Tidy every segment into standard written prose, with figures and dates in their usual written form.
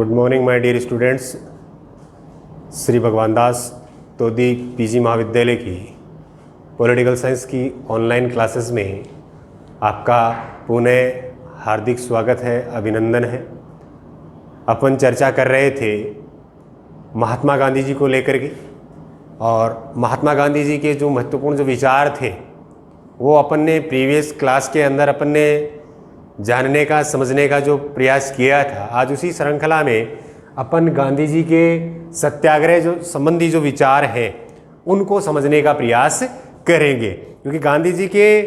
Good morning my dear students. Shri Bhagwan Das Todi PG महाविद्यालय की political science की ऑनलाइन क्लासेस में आपका पुनः हार्दिक स्वागत है, अभिनंदन है। अपन चर्चा कर रहे थे महात्मा गांधी जी को लेकर के, और महात्मा गांधी जी के जो महत्वपूर्ण जो विचार थे वो अपन ने प्रीवियस क्लास के अंदर अपन ने जानने का, समझने का जो प्रयास किया था। आज उसी श्रृंखला में अपन गांधी जी के सत्याग्रह जो संबंधी जो विचार हैं उनको समझने का प्रयास करेंगे, क्योंकि गांधी जी के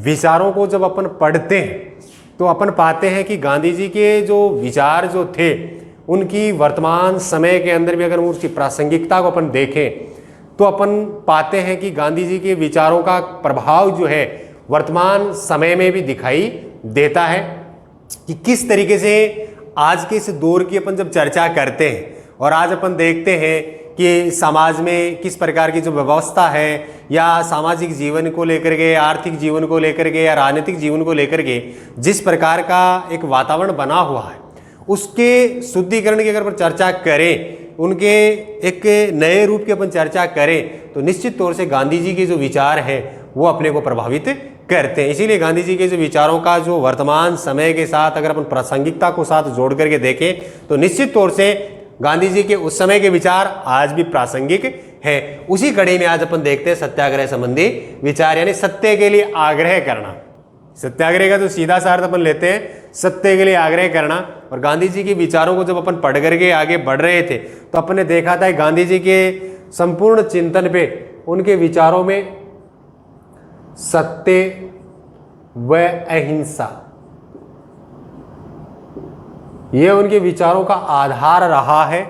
विचारों को जब अपन पढ़ते हैं तो अपन पाते हैं कि गांधी जी के जो विचार जो थे उनकी वर्तमान समय के अंदर भी अगर उसकी प्रासंगिकता को अपन देखें तो अपन पाते हैं कि गांधी जी के विचारों का प्रभाव जो है वर्तमान समय में भी दिखाई देता है। कि किस तरीके से आज के इस दौर की अपन जब चर्चा करते हैं और आज अपन देखते हैं कि समाज में किस प्रकार की जो व्यवस्था है या सामाजिक जीवन को लेकर के, आर्थिक जीवन को लेकर के या राजनीतिक जीवन को लेकर के जिस प्रकार का एक वातावरण बना हुआ है उसके शुद्धिकरण की अगर अपन चर्चा करें, उनके एक नए रूप की अपन चर्चा करें तो निश्चित तौर से गांधी जी के जो विचार हैं वो अपने को प्रभावित करते हैं। इसीलिए गांधी जी के जो विचारों का जो वर्तमान समय के साथ अगर अपन प्रासंगिकता को साथ जोड़ करके देखें तो निश्चित तौर से गांधी जी के उस समय के विचार आज भी प्रासंगिक हैं। उसी कड़ी में आज अपन देखते हैं सत्याग्रह संबंधी विचार, यानी सत्य के लिए आग्रह करना। सत्याग्रह का जो सीधा सा अर्थ अपन लेते हैं सत्य के लिए आग्रह करना। और गांधी जी के विचारों को जब अपन पढ़ करके आगे बढ़ रहे थे तो अपन ने देखा था गांधी जी के संपूर्ण चिंतन पे उनके विचारों में सत्य व अहिंसा ये उनके विचारों का आधार रहा है,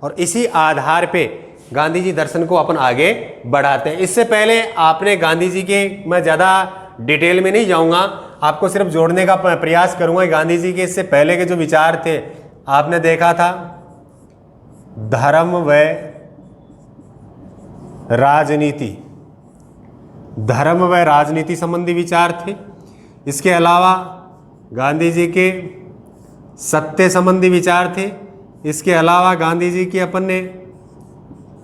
और इसी आधार पे गांधी जी दर्शन को अपन आगे बढ़ाते हैं। इससे पहले आपने गांधी जी के, मैं ज़्यादा डिटेल में नहीं जाऊंगा, आपको सिर्फ जोड़ने का प्रयास करूंगा। गांधी जी के इससे पहले के जो विचार थे आपने देखा था धर्म व राजनीति, धर्म व राजनीति संबंधी विचार थे। इसके अलावा गांधी जी के सत्य संबंधी विचार थे। इसके अलावा गांधी जी के अपन ने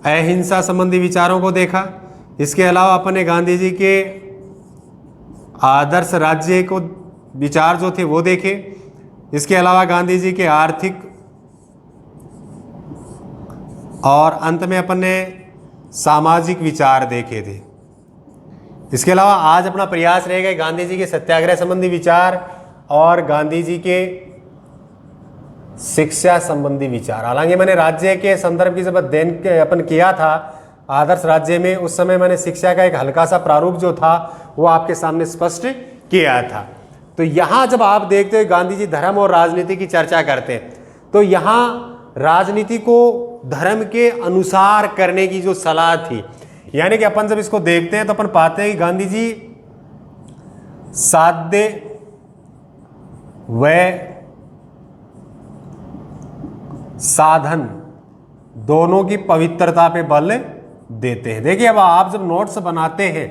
अहिंसा संबंधी विचारों को देखा। इसके अलावा अपन ने गांधी जी के आदर्श राज्य को विचार जो थे वो देखे। इसके अलावा गांधी जी के आर्थिक, और अंत में अपन ने सामाजिक विचार देखे थे। इसके अलावा आज अपना प्रयास रहेगा गांधी जी के सत्याग्रह संबंधी विचार और गांधी जी के शिक्षा संबंधी विचार। हालांकि मैंने राज्य के संदर्भ की जब अध्ययन अपन किया था आदर्श राज्य में, उस समय मैंने शिक्षा का एक हल्का सा प्रारूप जो था वो आपके सामने स्पष्ट किया था। तो यहाँ जब आप देखते हो गांधी जी धर्म और राजनीति की चर्चा करते हैं तो यहाँ राजनीति को धर्म के अनुसार करने की जो सलाह थी, यानी कि अपन जब इसको देखते हैं तो अपन पाते हैं कि गांधी जी साध्य व साधन दोनों की पवित्रता पे बल देते हैं। देखिए, अब आप जब नोट्स बनाते हैं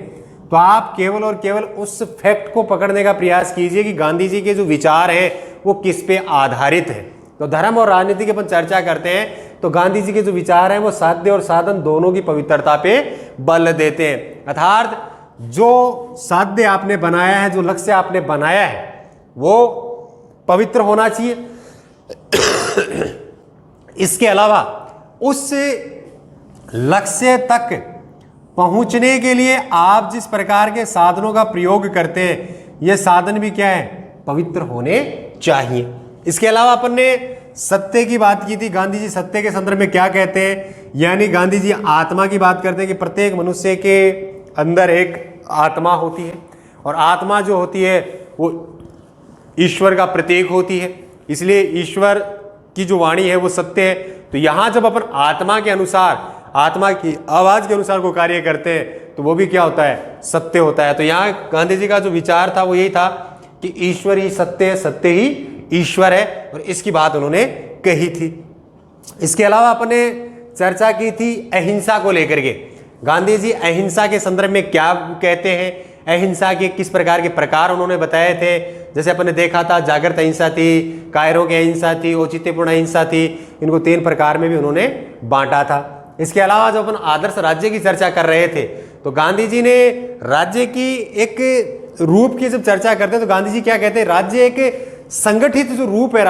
तो आप केवल और केवल उस फैक्ट को पकड़ने का प्रयास कीजिए कि गांधी जी के जो विचार हैं वो किस पे आधारित है। तो धर्म और राजनीति की अपन चर्चा करते हैं तो गांधी जी के जो विचार हैं वो साध्य और साधन दोनों की पवित्रता पे बल देते हैं। अर्थात जो साध्य आपने बनाया है, जो लक्ष्य आपने बनाया है वो पवित्र होना चाहिए। इसके अलावा उस लक्ष्य तक पहुंचने के लिए आप जिस प्रकार के साधनों का प्रयोग करते हैं ये साधन भी क्या है, पवित्र होने चाहिए। इसके अलावा अपन ने सत्य की बात की थी। गांधी जी सत्य के संदर्भ में क्या कहते हैं, यानी गांधी जी आत्मा की बात करते हैं कि प्रत्येक मनुष्य के अंदर एक आत्मा होती है और आत्मा जो होती है वो ईश्वर का प्रतीक होती है, इसलिए ईश्वर की जो वाणी है वो सत्य है। तो यहाँ जब अपन आत्मा के अनुसार, आत्मा की आवाज के अनुसार को कार्य करते हैं तो वो भी क्या होता है, सत्य होता है। तो यहाँ गांधी जी का जो विचार था वो यही था कि ईश्वर ही सत्य है, सत्य ही ईश्वर है, और इसकी बात उन्होंने कही थी। इसके अलावा अपन ने चर्चा की थी अहिंसा को लेकर के। गांधी जी अहिंसा के संदर्भ में क्या कहते हैं, अहिंसा के किस प्रकार के प्रकार उन्होंने बताए थे। जैसे अपन ने देखा था, जागृत अहिंसा थी, कायरों की अहिंसा थी, औचित्यपूर्ण अहिंसा थी। इनको 3 प्रकार में भी उन्होंने बांटा था। इसके अलावा जब अपन आदर्श राज्य की चर्चा कर रहे थे तो गांधी जी ने राज्य की एक रूप की जब चर्चा करते हैं तो गांधी जी क्या कहते हैं, राज्य एक संगठित जो रूप है,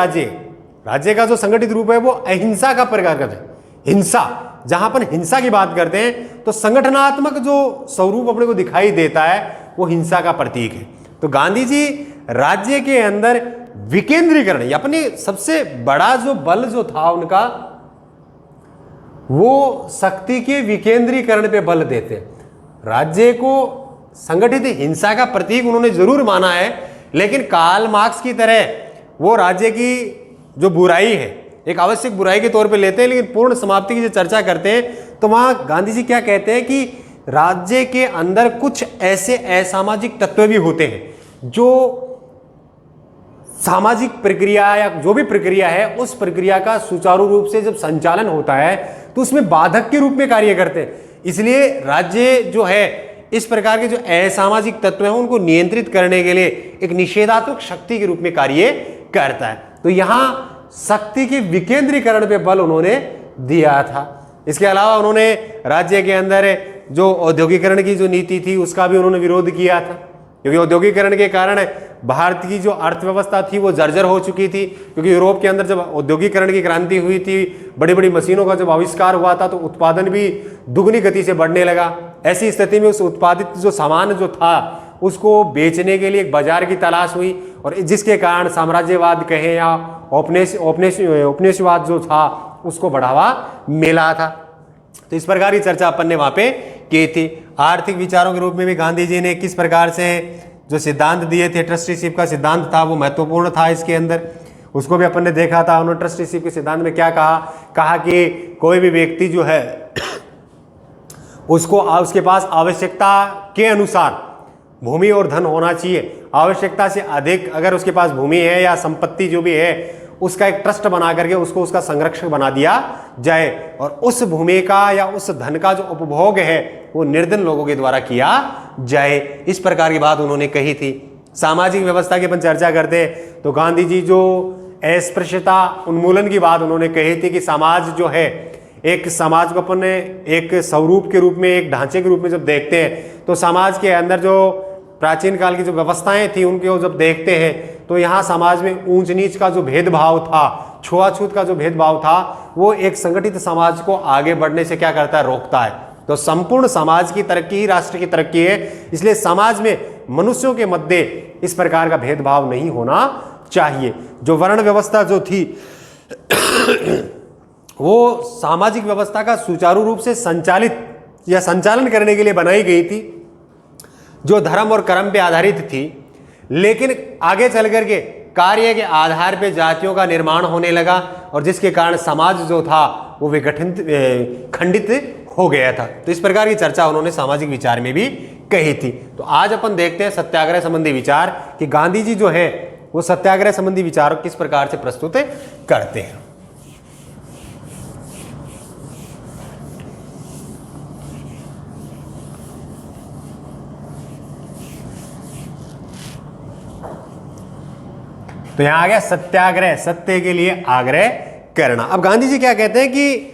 राज्य का जो संगठित रूप है वो अहिंसा का प्रकार करते हैं। हिंसा, जहां पर हिंसा की बात करते हैं तो संगठनात्मक जो स्वरूप अपने को दिखाई देता है वो हिंसा का प्रतीक है। तो गांधी जी राज्य के अंदर विकेंद्रीकरण, अपने सबसे बड़ा जो बल जो था उनका, वो शक्ति के विकेंद्रीकरण पे बल देते। राज्य को संगठित हिंसा का प्रतीक उन्होंने जरूर माना है, लेकिन कार्ल मार्क्स की तरह वो राज्य की जो बुराई है एक आवश्यक बुराई के तौर पे लेते हैं, लेकिन पूर्ण समाप्ति की जो चर्चा करते हैं तो वहां गांधी जी क्या कहते हैं कि राज्य के अंदर कुछ ऐसे असामाजिक तत्व भी होते हैं जो सामाजिक प्रक्रिया या जो भी प्रक्रिया है उस प्रक्रिया का सुचारू रूप से जब संचालन होता है तो उसमें बाधक के रूप में कार्य करते हैं। इसलिए राज्य जो है इस प्रकार के जो असामाजिक तत्व हैं उनको नियंत्रित करने के लिए एक निषेधात्मक शक्ति के रूप में कार्य करता है। तो यहां शक्ति के विकेंद्रीकरण पे बल उन्होंने दिया था। इसके अलावा उन्होंने राज्य के अंदर जो औद्योगिकरण की जो नीति थी उसका भी उन्होंने विरोध किया था, क्योंकि औद्योगिकरण के कारण भारत की जो अर्थव्यवस्था थी वो जर्जर हो चुकी थी। क्योंकि यूरोप के अंदर जब औद्योगिकरण की क्रांति हुई थी, बड़ी बड़ी मशीनों का जब आविष्कार हुआ था तो उत्पादन भी दुगनी गति से बढ़ने लगा। ऐसी स्थिति में उस उत्पादित जो सामान जो था उसको बेचने के लिए एक बाजार की तलाश हुई, और जिसके कारण साम्राज्यवाद कहें या औपनिवेशवाद जो था उसको बढ़ावा मिला था। तो इस प्रकार की चर्चा अपन ने वहां पे की थी। आर्थिक विचारों के रूप में भी गांधी जी ने किस प्रकार से जो सिद्धांत दिए थे, ट्रस्टीशिप का सिद्धांत था वो महत्वपूर्ण था इसके अंदर, उसको भी अपन ने देखा था। उन्होंने ट्रस्टीशिप के सिद्धांत में क्या कहा कि कोई भी व्यक्ति जो है उसको उसके पास आवश्यकता के अनुसार भूमि और धन होना चाहिए। आवश्यकता से अधिक अगर उसके पास भूमि है या संपत्ति जो भी है उसका एक ट्रस्ट बना करके उसको उसका संरक्षक बना दिया जाए, और उस भूमि का या उस धन का जो उपभोग है वो निर्धन लोगों के द्वारा किया जाए। इस प्रकार की बात उन्होंने कही थी। सामाजिक व्यवस्था की अपन चर्चा करते हैं तो गांधी जी जो अस्पृश्यता उन्मूलन की बात उन्होंने कही थी कि समाज जो है, एक समाज को अपन एक स्वरूप के रूप में, एक ढांचे के रूप में जब देखते हैं तो समाज के अंदर जो प्राचीन काल की जो व्यवस्थाएं थी उनको जब देखते हैं तो यहाँ समाज में ऊंच नीच का जो भेदभाव था, छुआछूत का जो भेदभाव था, वो एक संगठित समाज को आगे बढ़ने से क्या करता है, रोकता है। तो संपूर्ण समाज की तरक्की ही राष्ट्र की तरक्की है। इसलिए समाज में मनुष्यों के मध्य इस प्रकार का भेदभाव नहीं होना चाहिए। जो वर्ण व्यवस्था जो थी वो सामाजिक व्यवस्था का सुचारू रूप से संचालित या संचालन करने के लिए बनाई गई थी, जो धर्म और कर्म पे आधारित थी। लेकिन आगे चल करके कार्य के आधार पे जातियों का निर्माण होने लगा, और जिसके कारण समाज जो था वो विघटित खंडित हो गया था। तो इस प्रकार की चर्चा उन्होंने सामाजिक विचार में भी कही थी। तो आज अपन देखते हैं सत्याग्रह संबंधी विचार कि गांधी जी जो है वो सत्याग्रह संबंधी विचार किस प्रकार से प्रस्तुत करते हैं। तो यहां आ गया सत्याग्रह, सत्य के लिए आग्रह करना। अब गांधी जी क्या कहते हैं कि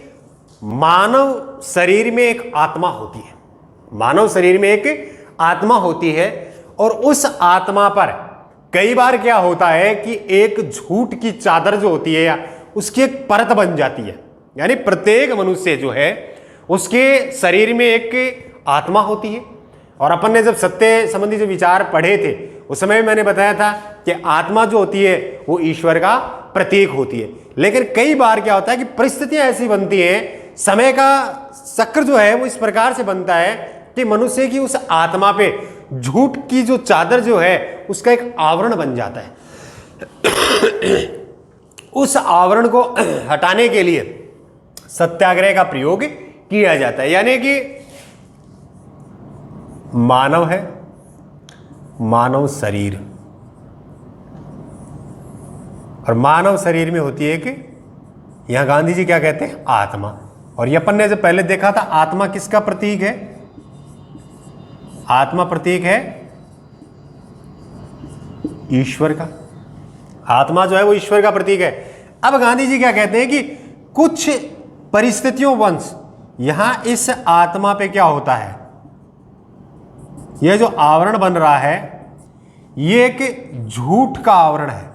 मानव शरीर में एक आत्मा होती है, मानव शरीर में एक आत्मा होती है, और उस आत्मा पर कई बार क्या होता है कि एक झूठ की चादर जो होती है या उसकी एक परत बन जाती है। यानी प्रत्येक मनुष्य जो है उसके शरीर में एक आत्मा होती है। और अपन ने जब सत्य संबंधी जो विचार पढ़े थे उस समय में मैंने बताया था कि आत्मा जो होती है वो ईश्वर का प्रतीक होती है। लेकिन कई बार क्या होता है कि परिस्थितियां ऐसी बनती हैं, समय का चक्र जो है वो इस प्रकार से बनता है कि मनुष्य की उस आत्मा पे झूठ की जो चादर जो है उसका एक आवरण बन जाता है। उस आवरण को हटाने के लिए सत्याग्रह का प्रयोग किया जाता है। यानी कि मानव है, मानव शरीर, और मानव शरीर में होती है कि यहां गांधी जी क्या कहते हैं, आत्मा। और ये अपन ने जब पहले देखा था आत्मा किसका प्रतीक है, आत्मा प्रतीक है ईश्वर का। आत्मा जो है वो ईश्वर का प्रतीक है। अब गांधी जी क्या कहते हैं कि कुछ परिस्थितियों वंश यहां इस आत्मा पे क्या होता है, यह जो आवरण बन रहा है ये एक झूठ का आवरण है।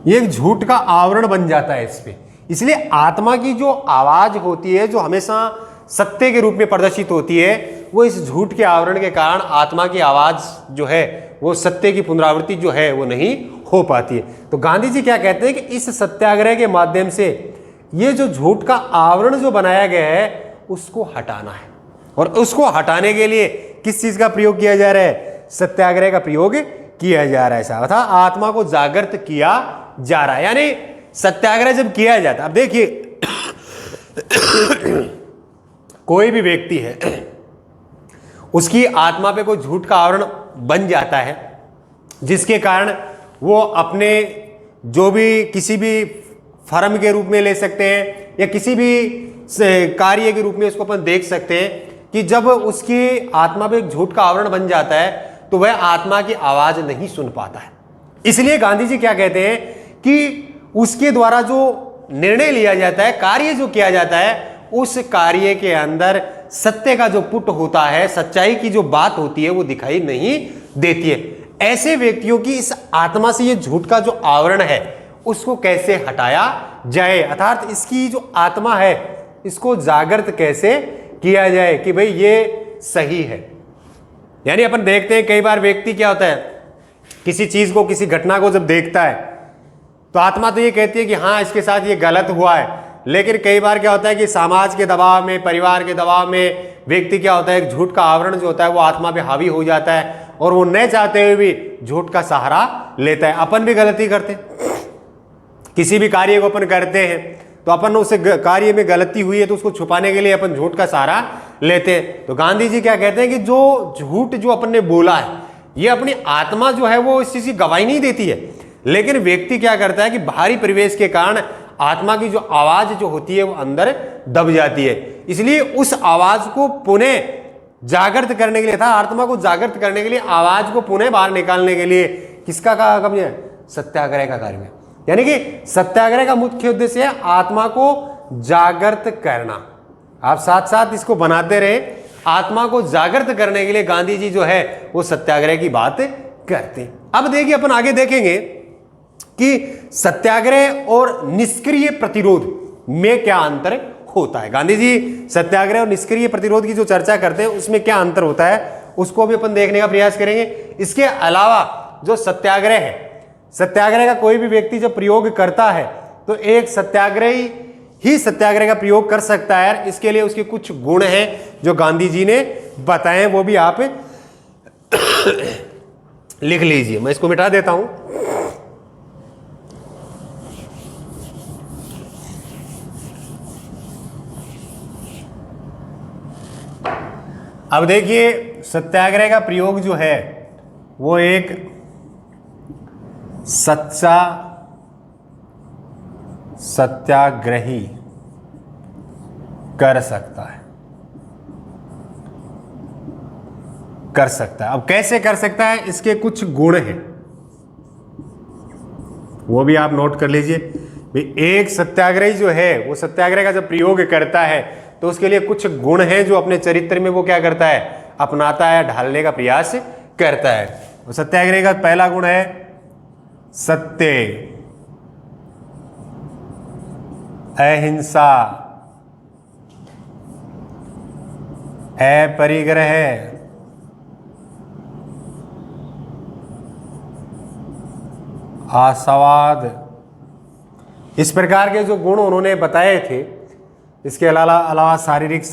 ये एक झूठ का आवरण बन जाता है इस पे। इसलिए आत्मा की जो आवाज होती है, जो हमेशा सत्य के रूप में प्रदर्शित होती है, वो इस झूठ के आवरण के कारण आत्मा की आवाज जो है वो सत्य की पुनरावृत्ति जो है वो नहीं हो पाती है। तो गांधी जी क्या कहते हैं कि इस सत्याग्रह के माध्यम से ये जो झूठ का आवरण जो बनाया गया है उसको हटाना है। और उसको हटाने के लिए किस चीज का प्रयोग किया जा रहा है? सत्याग्रह का प्रयोग किया जा रहा है साहब, अर्थात आत्मा को जागृत किया जा रहा है। यानी सत्याग्रह जब किया जाता है, अब देखिए कोई भी व्यक्ति है उसकी आत्मा पे कोई झूठ का आवरण बन जाता है जिसके कारण वो अपने जो भी किसी भी फर्म के रूप में ले सकते हैं या किसी भी कार्य के रूप में उसको अपन देख सकते हैं कि जब उसकी आत्मा पे एक झूठ का आवरण बन जाता है तो वह आत्मा की आवाज नहीं सुन पाता है। इसलिए गांधी जी क्या कहते हैं कि उसके द्वारा जो निर्णय लिया जाता है, कार्य जो किया जाता है, उस कार्य के अंदर सत्य का जो पुट होता है, सच्चाई की जो बात होती है वो दिखाई नहीं देती है। ऐसे व्यक्तियों की इस आत्मा से ये झूठ का जो आवरण है उसको कैसे हटाया जाए, अर्थात इसकी जो आत्मा है इसको जागृत कैसे किया जाए कि भाई ये सही है। यानी अपन देखते हैं कई बार व्यक्ति क्या होता है, किसी चीज को, किसी घटना को जब देखता है तो आत्मा तो ये कहती है कि हाँ इसके साथ ये गलत हुआ है, लेकिन कई बार क्या होता है कि समाज के दबाव में, परिवार के दबाव में व्यक्ति क्या होता है, एक झूठ का आवरण जो होता है वो आत्मा पे हावी हो जाता है और वो न चाहते हुए भी झूठ का सहारा लेता है। अपन भी गलती करते हैं, किसी भी कार्य को अपन करते हैं तो अपन उस कार्य में गलती हुई है तो उसको छुपाने के लिए अपन झूठ का सहारा लेते हैं। तो गांधी जी क्या कहते हैं कि जो झूठ जो अपन ने बोला है ये अपनी आत्मा जो है वो इस चीज की गवाही नहीं देती है, लेकिन व्यक्ति क्या करता है कि बाहरी परिवेश के कारण आत्मा की जो आवाज जो होती है वो अंदर दब जाती है। इसलिए उस आवाज को पुनः जागृत करने के लिए था, आत्मा को जागृत करने के लिए, आवाज को पुनः बाहर निकालने के लिए किसका कार्य है? सत्याग्रह का कार्य है। यानी कि सत्याग्रह का मुख्य उद्देश्य है आत्मा को जागृत करना। आप साथ साथ इसको बनाते रहे। आत्मा को जागृत करने के लिए गांधी जी जो है वो सत्याग्रह की बात करते हैं। अब देखिए अपन आगे देखेंगे कि सत्याग्रह और निष्क्रिय प्रतिरोध में क्या अंतर होता है। गांधी जी सत्याग्रह और निष्क्रिय प्रतिरोध की जो चर्चा करते हैं उसमें क्या अंतर होता है उसको भी अपन देखने का प्रयास करेंगे। इसके अलावा जो सत्याग्रह है, सत्याग्रह का कोई भी व्यक्ति जब प्रयोग करता है तो एक सत्याग्रही ही सत्याग्रह का प्रयोग कर सकता है। इसके लिए उसके कुछ गुण हैं जो गांधी जी ने बताए, वो भी आप लिख लीजिए। मैं इसको मिटा देता हूं। अब देखिए सत्याग्रह का प्रयोग जो है वो एक सच्चा सत्याग्रही कर सकता है। अब कैसे कर सकता है, इसके कुछ गुण हैं वो भी आप नोट कर लीजिए। एक सत्याग्रही जो है वो सत्याग्रह का जब प्रयोग करता है तो उसके लिए कुछ गुण हैं जो अपने चरित्र में वो क्या करता है, अपनाता है, ढालने का प्रयास करता है। तो सत्याग्रह का पहला गुण है सत्य, अहिंसा, अपरिग्रह, आशावाद। इस प्रकार के जो गुण उन्होंने बताए थे। इसके अलावा शारीरिक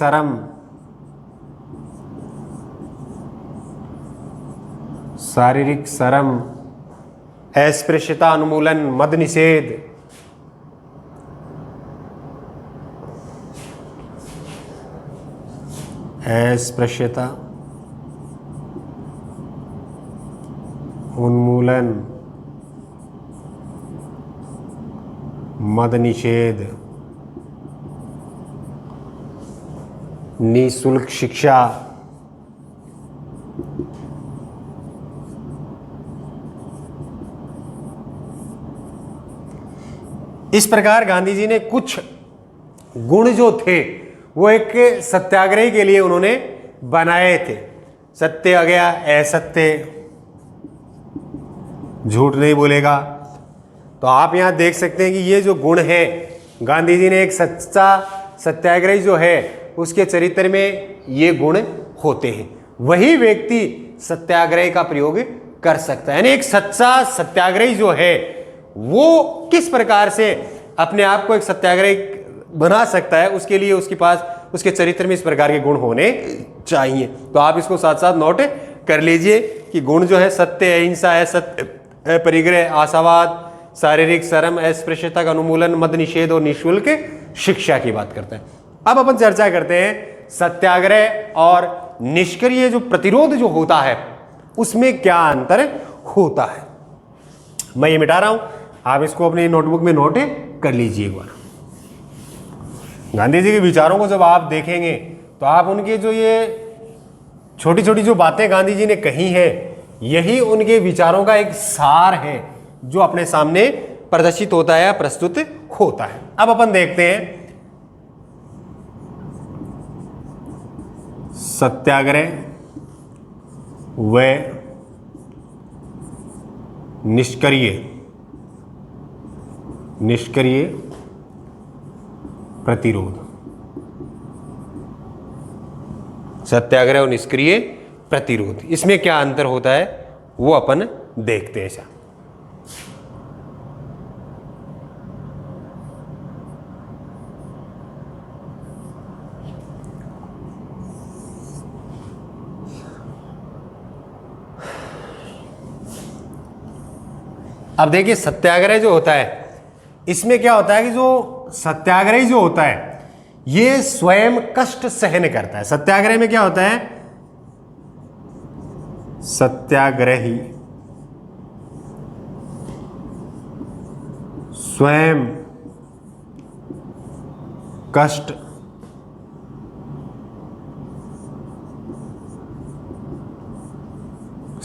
श्रम, अस्पृश्यता उन्मूलन, मद निषेध, अस्पृश्यता उन्मूलन, मद निषेध, निःशुल्क शिक्षा, इस प्रकार गांधी जी ने कुछ गुण जो थे वो एक सत्याग्रही के लिए उन्होंने बनाए थे। सत्य आ गया, असत्य, झूठ नहीं बोलेगा। तो आप यहां देख सकते हैं कि ये जो गुण है, गांधी जी ने एक सच्चा सत्याग्रही जो है उसके चरित्र में ये गुण होते हैं। वही व्यक्ति सत्याग्रह का प्रयोग कर सकता है। यानी एक सच्चा सत्याग्रही जो है वो किस प्रकार से अपने आप को एक सत्याग्रही बना सकता है, उसके लिए उसके पास उसके चरित्र में इस प्रकार के गुण होने चाहिए। तो आप इसको साथ साथ नोट कर लीजिए कि गुण जो है सत्य, अहिंसा, असत्य, परिग्रह, आशावाद, शारीरिक श्रम, अस्पृश्यता का उन्मूलन, मद निषेध और निःशुल्क शिक्षा की बात करते हैं। अब अपन चर्चा करते हैं सत्याग्रह और निष्क्रिय जो प्रतिरोध जो होता है उसमें क्या अंतर होता है। मैं ये मिटा रहा हूं, आप इसको अपनी नोटबुक में नोट कर लीजिए एक बार। गांधी जी के विचारों को जब आप देखेंगे तो आप उनके जो ये छोटी छोटी जो बातें गांधी जी ने कही हैं, यही उनके विचारों का एक सार है जो अपने सामने प्रदर्शित होता है या प्रस्तुत होता है। अब अपन देखते हैं सत्याग्रह व निष्क्रिय प्रतिरोध। सत्याग्रह और निष्क्रिय प्रतिरोध, इसमें क्या अंतर होता है वो अपन देखते हैं। अब देखिए सत्याग्रह जो होता है इसमें क्या होता है कि जो सत्याग्रही जो होता है ये स्वयं कष्ट सहन करता है। सत्याग्रह में क्या होता है, सत्याग्रही स्वयं कष्ट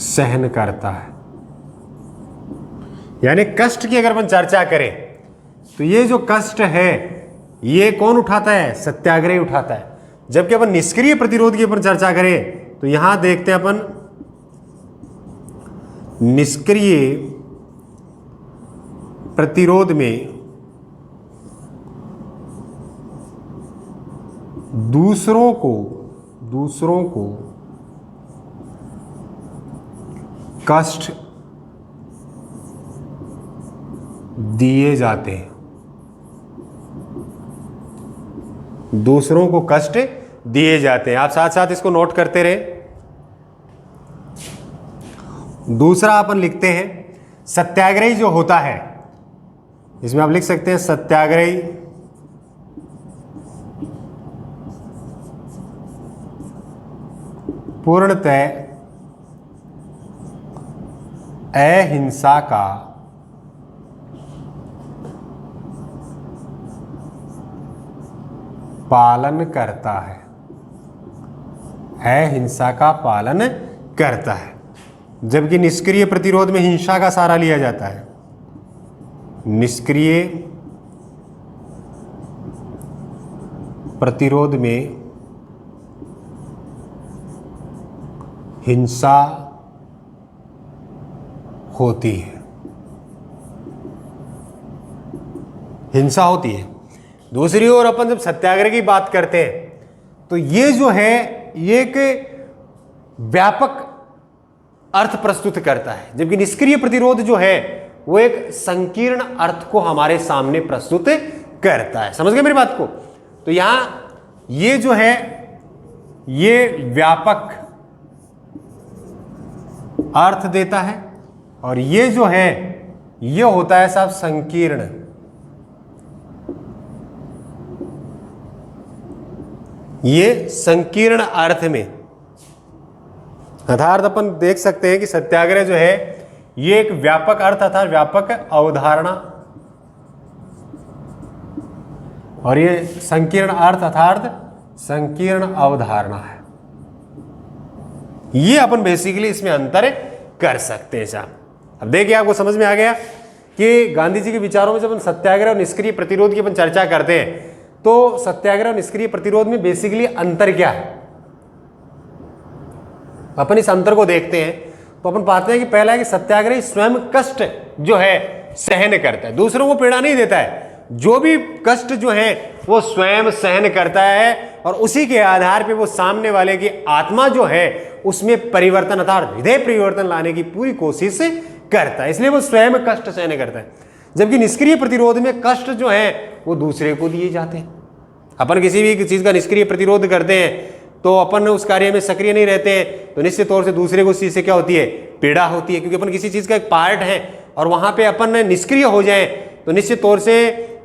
सहन करता है। यानी कष्ट की अगर अपन चर्चा करें तो ये जो कष्ट है ये कौन उठाता है, सत्याग्रही उठाता है। जबकि अपन निष्क्रिय प्रतिरोध की अपन चर्चा करें तो यहां देखते हैं अपन निष्क्रिय प्रतिरोध में दूसरों को कष्ट दिए जाते हैं, दूसरों को कष्ट दिए जाते हैं। आप साथ साथ इसको नोट करते रहे। दूसरा अपन लिखते हैं सत्याग्रही जो होता है, इसमें आप लिख सकते हैं सत्याग्रही पूर्णतः अहिंसा का पालन करता है, अहिंसा का पालन करता है। जबकि निष्क्रिय प्रतिरोध में हिंसा का सहारा लिया जाता है। निष्क्रिय प्रतिरोध में हिंसा होती है, हिंसा होती है। दूसरी ओर अपन जब सत्याग्रह की बात करते हैं तो ये जो है ये एक व्यापक अर्थ प्रस्तुत करता है, जबकि निष्क्रिय प्रतिरोध जो है वो एक संकीर्ण अर्थ को हमारे सामने प्रस्तुत करता है। समझ गए मेरी बात को? तो यहां ये जो है ये व्यापक अर्थ देता है और ये जो है ये होता है साहब संकीर्ण। ये संकीर्ण अर्थ में अर्थात अपन देख सकते हैं कि सत्याग्रह जो है ये एक व्यापक अर्थ अर्थात व्यापक अवधारणा और ये संकीर्ण अर्थ अर्थात संकीर्ण अवधारणा है। ये अपन बेसिकली इसमें अंतर कर सकते हैं साहब। अब देखिए आपको समझ में आ गया कि गांधी जी के विचारों में जब हम सत्याग्रह और निष्क्रिय प्रतिरोध की अपन चर्चा करते हैं तो सत्याग्रह और निष्क्रिय प्रतिरोध में बेसिकली अंतर क्या है, अपन इस अंतर को देखते हैं तो अपन पाते हैं कि पहला है कि सत्याग्रही स्वयं कष्ट जो है सहन करता है, दूसरों को पीड़ा नहीं देता है। जो भी कष्ट जो है वो स्वयं सहन करता है और उसी के आधार पे वो सामने वाले की आत्मा जो है उसमें परिवर्तन अर्थात हृदय परिवर्तन लाने की पूरी कोशिश करता है, इसलिए वो स्वयं कष्ट सहन करता है। जबकि निष्क्रिय प्रतिरोध में कष्ट जो है वो दूसरे को दिए जाते हैं। अपन किसी भी चीज का निष्क्रिय प्रतिरोध करते हैं तो अपन उस कार्य में सक्रिय नहीं रहते हैं तो निश्चित तौर से दूसरे को उस चीज से क्या होती है, पीड़ा होती है, क्योंकि अपन किसी चीज का एक पार्ट है और वहां पे अपन निष्क्रिय हो जाए तो निश्चित तौर से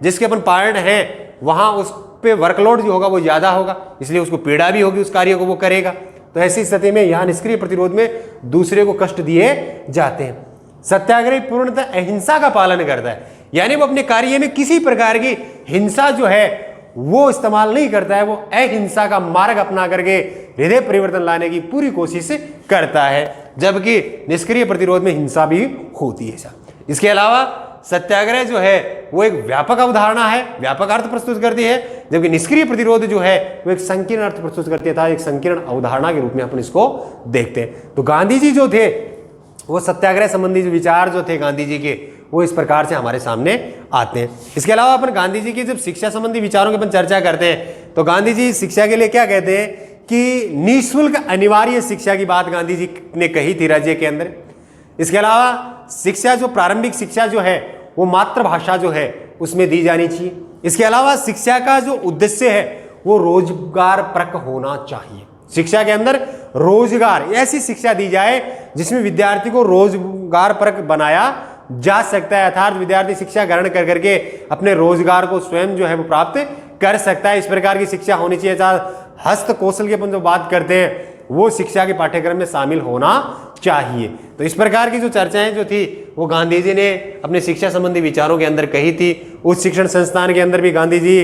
जिसके अपन पार्ट हैं वहां उस पे वर्कलोड जो होगा वो ज्यादा होगा, इसलिए उसको पीड़ा भी होगी, उस कार्य को वो करेगा। तो ऐसी स्थिति में यहाँ निष्क्रिय प्रतिरोध में दूसरे को कष्ट दिए जाते हैं। सत्याग्रही पूर्णतः अहिंसा का पालन करता है, यानी वो अपने कार्य में किसी प्रकार की हिंसा जो है वो इस्तेमाल नहीं करता है, वो अहिंसा का मार्ग अपना करके हृदय परिवर्तन लाने की पूरी कोशिश करता है, जबकि निष्क्रिय प्रतिरोध में हिंसा भी होती है। इसके अलावा सत्याग्रह जो है वो एक व्यापक अवधारणा है, व्यापक अर्थ प्रस्तुत करती है, जबकि निष्क्रिय प्रतिरोध जो है वो एक संकीर्ण अर्थ प्रस्तुत करती है, एक संकीर्ण अवधारणा के रूप में अपन इसको देखते हैं। तो गांधी जी जो थे वो सत्याग्रह संबंधी जो विचार जो थे गांधी जी के वो इस प्रकार से हमारे सामने आते हैं। इसके अलावा अपन गांधी जी की जब शिक्षा संबंधी विचारों की अपन चर्चा करते हैं तो गांधी जी शिक्षा के लिए क्या कहते हैं कि निःशुल्क अनिवार्य शिक्षा की बात गांधी जी ने कही थी राज्य के अंदर। इसके अलावा शिक्षा जो प्रारंभिक शिक्षा जो है वो मातृभाषा जो है उसमें दी जानी चाहिए। इसके अलावा शिक्षा का जो उद्देश्य है वो रोजगार परक होना चाहिए। शिक्षा के अंदर रोजगार, ऐसी शिक्षा दी जाए जिसमें विद्यार्थी को रोजगार परक बनाया जा सकता है, अर्थात विद्यार्थी शिक्षा ग्रहण कर करके अपने रोजगार को स्वयं जो है वो प्राप्त कर सकता है। इस प्रकार की शिक्षा होनी चाहिए। हस्त कौशल की अपन जो बात करते हैं वो शिक्षा के पाठ्यक्रम में शामिल होना चाहिए। तो इस प्रकार की जो चर्चाएं जो थी वो गांधी जी ने अपने शिक्षा संबंधी विचारों के अंदर कही थी। उच्च शिक्षण संस्थान के अंदर भी गांधी जी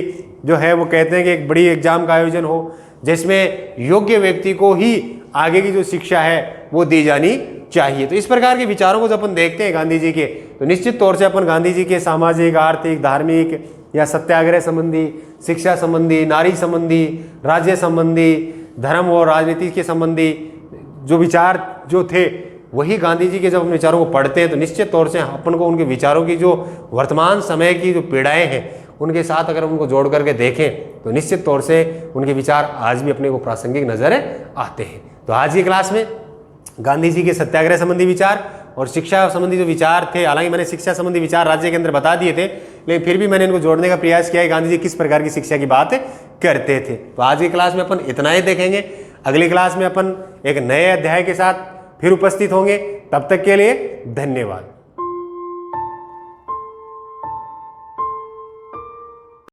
जो है वो कहते हैं कि एक बड़ी एग्जाम का आयोजन हो जिसमें योग्य व्यक्ति को ही आगे की जो शिक्षा है वो दी जानी चाहिए। तो इस प्रकार के विचारों को जब अपन देखते हैं गांधी जी के तो निश्चित तौर से अपन गांधी जी के सामाजिक, आर्थिक, धार्मिक या सत्याग्रह संबंधी, शिक्षा संबंधी, नारी संबंधी, राज्य संबंधी, धर्म और राजनीति के संबंधी जो विचार जो थे वही गांधी जी के जब हम विचारों को पढ़ते हैं तो निश्चित तौर से अपन को उनके विचारों की जो वर्तमान समय की जो पीड़ाएं हैं उनके साथ अगर उनको जोड़ करके देखें तो निश्चित तौर से उनके विचार आज भी अपने को प्रासंगिक नजर आते हैं। तो आज की क्लास में गांधी जी के सत्याग्रह संबंधी विचार और शिक्षा संबंधी जो विचार थे, हालांकि मैंने शिक्षा संबंधी विचार राज्य के अंदर बता दिए थे लेकिन फिर भी मैंने इनको जोड़ने का प्रयास किया है गांधी जी किस प्रकार की शिक्षा की बात करते थे। तो आज की क्लास में अपन इतना ही देखेंगे। अगली क्लास में अपन एक नए अध्याय के साथ फिर उपस्थित होंगे। तब तक के लिए धन्यवाद।